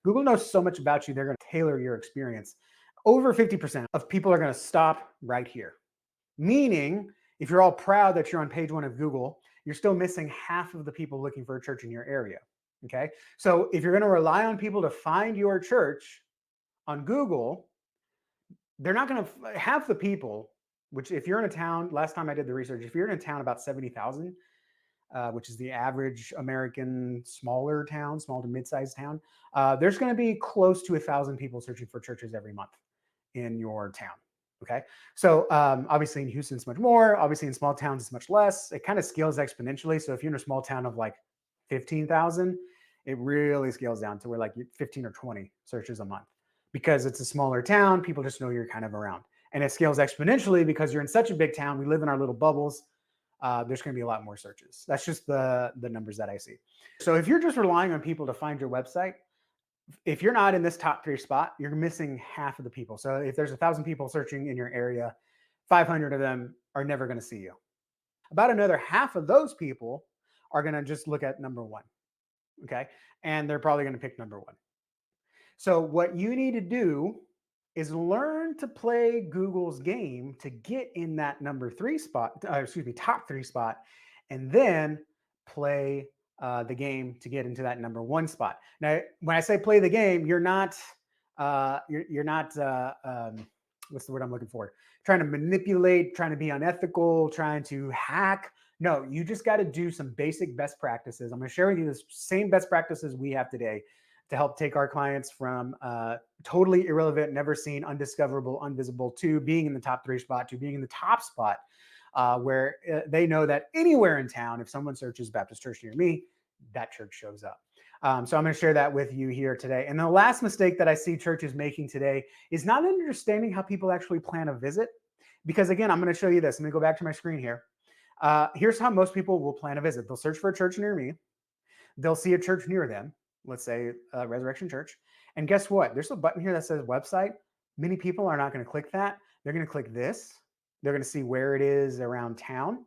Google knows so much about you, they're going to tailor your experience. Over 50% of people are going to stop right here. Meaning, if you're all proud that you're on page one of Google, you're still missing half of the people looking for a church in your area. Okay. So if you're going to rely on people to find your church on Google, they're not going to have the people, which if you're in a town, last time I did the research, if you're in a town about 70,000, which is the average American smaller town, small to mid-sized town, there's going to be close to 1,000 people searching for churches every month in your town. Okay, so obviously in Houston it's much more. Obviously in small towns it's much less. It kind of scales exponentially. So if you're in a small town of like 15,000, it really scales down to where like 15 or 20 searches a month because it's a smaller town. People just know you're kind of around, and it scales exponentially because you're in such a big town. We live in our little bubbles. There's going to be a lot more searches. That's just the numbers that I see. So if you're just relying on people to find your website, if you're not in this top three spot, you're missing half of the people. So if there's 1,000 people searching in your area, 500 of them are never going to see you. About another half of those people are going to just look at number one. Okay. And they're probably going to pick number one. So what you need to do is learn to play Google's game to get in that number three spot, top three spot, and then play the game to get into that number one spot. Now, when I say play the game, you're not, you're not, what's the word I'm looking for? Trying to manipulate, trying to be unethical, trying to hack. No, you just got to do some basic best practices. I'm going to share with you the same best practices we have today to help take our clients from totally irrelevant, never seen, undiscoverable, invisible to being in the top three spot to being in the top spot where they know that anywhere in town, if someone searches Baptist Church near me, that church shows up. So I'm going to share that with you here today. And the last mistake that I see churches making today is not understanding how people actually plan a visit. Because again, I'm going to show you this. I'm going to go back to my screen here. Here's how most people will plan a visit. They'll search for a church near me. They'll see a church near them, let's say Resurrection Church. And guess what? There's a button here that says website. Many people are not going to click that. They're going to click this. They're going to see where it is around town.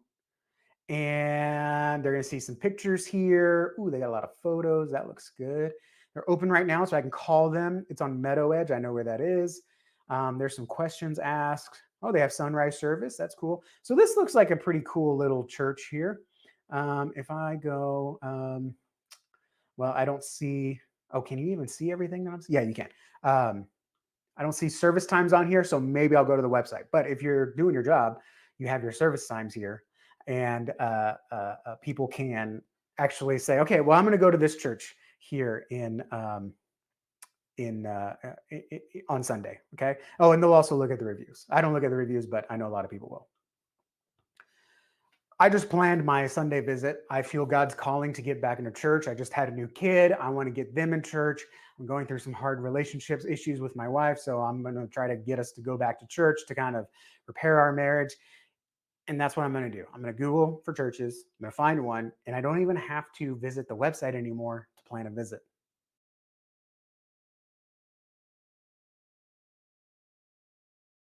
And they're going to see some pictures here. Ooh, they got a lot of photos. That looks good. They're open right now, so I can call them. It's on Meadow Edge. I know where that is. There's some questions asked. Oh, they have sunrise service. That's cool. So this looks like a pretty cool little church here. If I go, well, I don't see, oh, can you even see everything that I'm seeing? Yeah, you can. I don't see service times on here, so maybe I'll go to the website. But if you're doing your job, you have your service times here, and people can actually say, okay, well, I'm going to go to this church here in on Sunday. Okay. Oh, and they'll also look at the reviews. I don't look at the reviews, but I know a lot of people will. I just planned my Sunday visit. I feel God's calling to get back into church. I just had a new kid. I want to get them in church. I'm going through some hard relationships issues with my wife. So I'm going to try to get us to go back to church to kind of repair our marriage. And that's what I'm going to do. I'm going to Google for churches. I'm going to find one. And I don't even have to visit the website anymore to plan a visit.